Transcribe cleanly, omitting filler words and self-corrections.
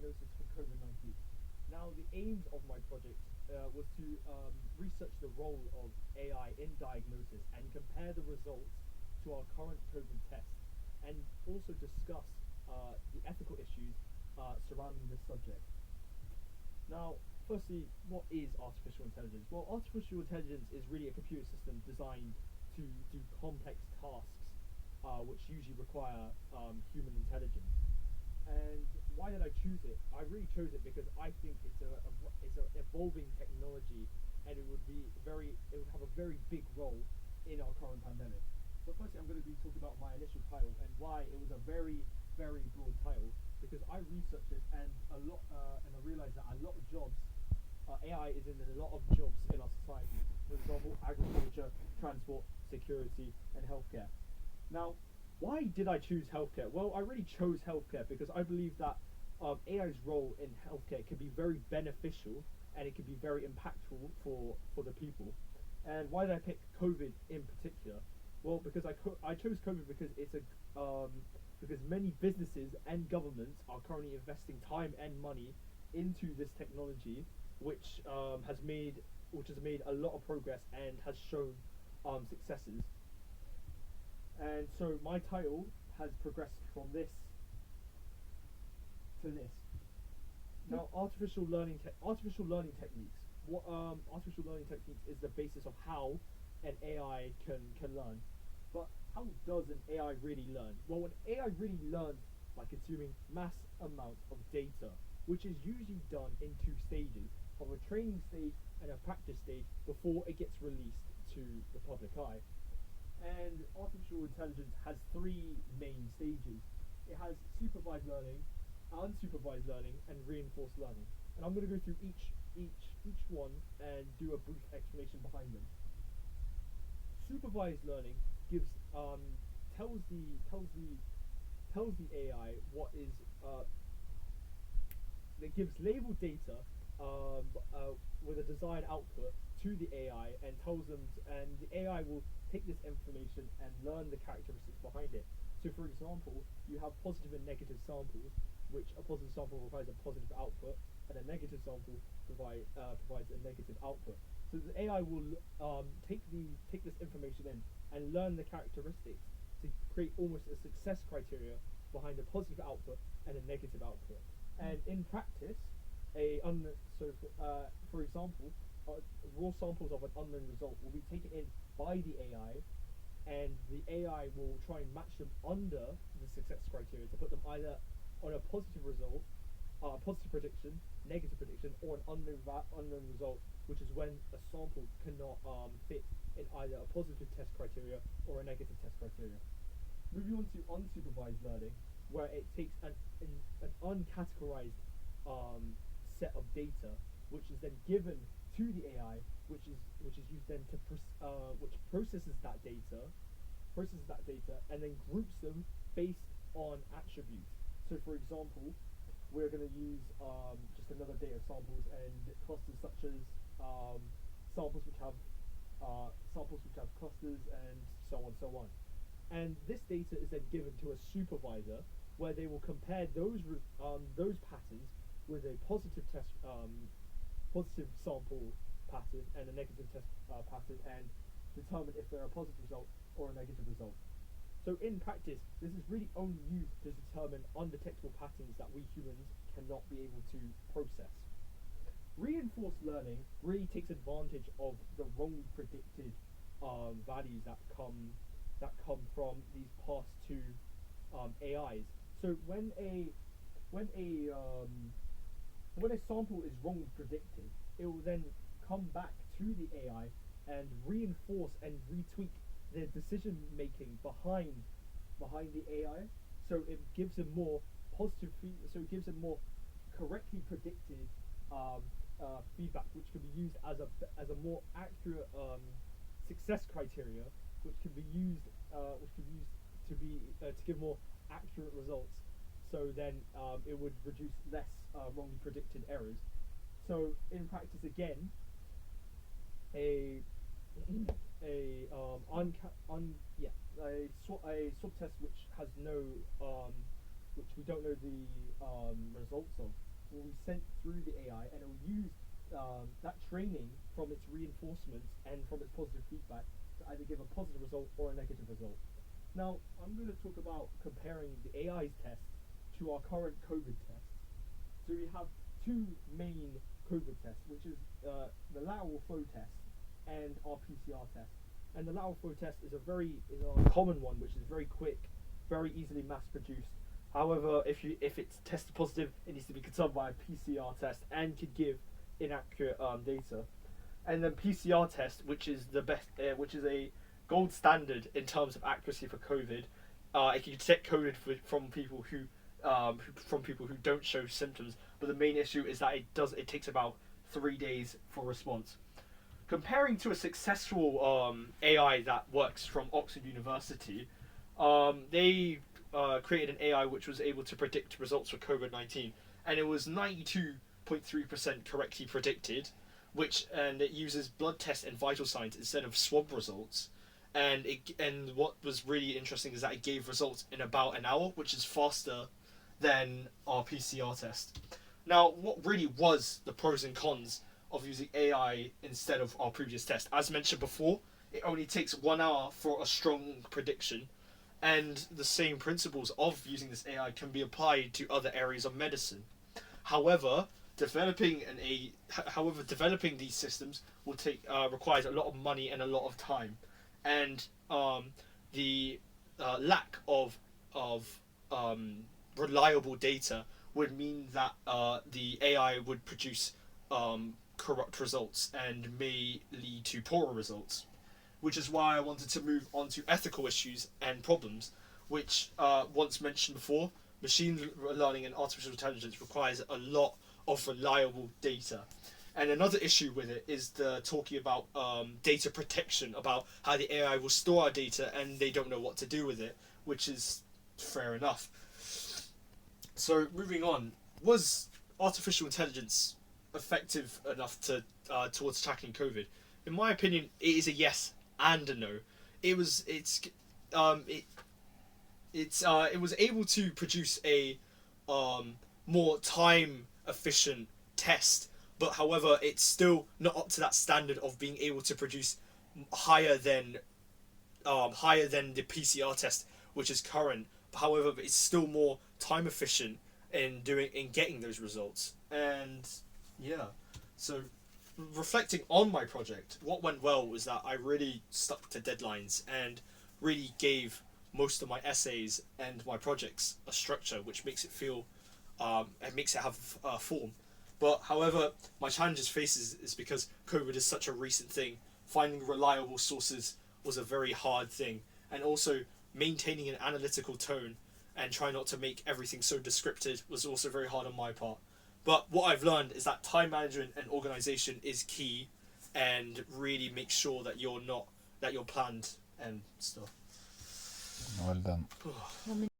diagnosis for COVID-19. Now, the aims of my project was to research the role of AI in diagnosis and compare the results to our current COVID tests, and also discuss the ethical issues surrounding this subject. Now, firstly, what is artificial intelligence? Well, artificial intelligence is really a computer system designed to do complex tasks which usually require human intelligence. And why did I choose it? I really chose it because I think it's an evolving technology, and it would have a very big role in our current pandemic. But firstly, I'm going to be talking about my initial title and why it was a very, very broad title. Because I researched this and and I realized that a lot of jobs, AI is in a lot of jobs in our society. For example, agriculture, transport, security, and healthcare. Now, why did I choose healthcare? Well, I really chose healthcare because I believe that AI's role in healthcare can be very beneficial, and it can be very impactful for the people. And why did I pick COVID in particular? Well, because I chose COVID because because many businesses and governments are currently investing time and money into this technology, which has made a lot of progress and has shown successes. And so my title has progressed from this to this. Now, artificial learning techniques. What artificial learning techniques is the basis of how an AI can learn. But how does an AI really learn? Well, an AI really learns by consuming mass amounts of data, which is usually done in two stages, of a training stage and a practice stage before it gets released to the public eye. And artificial intelligence has three main stages. It has supervised learning, unsupervised learning, and reinforced learning. And I'm going to go through each one and do a brief explanation behind them. Supervised learning gives tells the AI what is it gives labeled data with a desired output to the AI, and the AI will take this information and learn the characteristics behind it. So, for example, you have positive and negative samples, which a positive sample provides a positive output, and a negative sample provides a negative output. So the AI will take this information in and learn the characteristics to create almost a success criteria behind a positive output and a negative output. And in practice, for example, raw samples of an unknown result will be taken in by the AI, and the AI will try and match them under the success criteria to put them either on a positive result, positive prediction, negative prediction, or an unknown result, which is when a sample cannot fit in either a positive test criteria or a negative test criteria. Moving on to unsupervised learning, where it takes an uncategorized set of data, which is then given to the AI, which is used then to which processes that data, and then groups them based on attributes. So, for example, we're going to use just another data samples and clusters such as samples which have clusters, and so on. And this data is then given to a supervisor, where they will compare those patterns with a positive sample pattern and a negative test pattern, and determine if they're a positive result or a negative result. So in practice, this is really only used to determine undetectable patterns that we humans cannot be able to process. Reinforced learning really takes advantage of the wrongly predicted values that come from these past two AIs. So when a sample is wrongly predicted, it will then come back to the AI and reinforce and retweak the decision making behind the AI. So it gives them more correctly predicted feedback, which can be used as a more accurate success criteria, which can be used to give more accurate results. So then it would reduce less wrongly predicted errors. So in practice, again, a swab test which has no which we don't know the results of, will be sent through the AI, and it will use that training from its reinforcements and from its positive feedback to either give a positive result or a negative result. Now, I'm going to talk about comparing the AI's test to our current COVID test. So we have two main COVID tests, which is the lateral flow test and our PCR test. And the lateral flow test is a common one, which is very quick, very easily mass produced. However, if it's tested positive, it needs to be confirmed by a PCR test and could give inaccurate data. And then PCR test, which is the best, which is a gold standard in terms of accuracy for COVID. It can detect COVID from people who don't show symptoms, but the main issue is that it takes about 3 days for response. Comparing to a successful AI that works from Oxford University, they created an AI which was able to predict results for COVID-19, and it was 92.3% correctly predicted, and it uses blood tests and vital signs instead of swab results. And what was really interesting is that it gave results in about an hour, which is faster than our PCR test. Now, what really was the pros and cons of using AI instead of our previous test? As mentioned before, it only takes 1 hour for a strong prediction, and the same principles of using this AI can be applied to other areas of medicine. However, developing these systems will requires a lot of money and a lot of time, and the lack of reliable data would mean that the AI would produce corrupt results and may lead to poorer results, which is why I wanted to move on to ethical issues and problems, which, once mentioned before, machine learning and artificial intelligence requires a lot of reliable data. And another issue with it is the talking about data protection, about how the AI will store our data and they don't know what to do with it, which is fair enough. So moving on, was artificial intelligence effective enough to towards tackling COVID? In my opinion, it is a yes and a no. It was able to produce a more time efficient test, but however, it's still not up to that standard of being able to produce higher than the PCR test, which is current. However, it's still more time efficient in getting those results. And yeah, so reflecting on my project, what went well was that I really stuck to deadlines and really gave most of my essays and my projects a structure, which makes it feel it makes it have a form. But however, my challenges faces is because COVID is such a recent thing. Finding reliable sources was a very hard thing, and also maintaining an analytical tone and try not to make everything so descriptive was also very hard on my part. But what I've learned is that time management and organization is key, and really make sure that you're planned and stuff. Well done.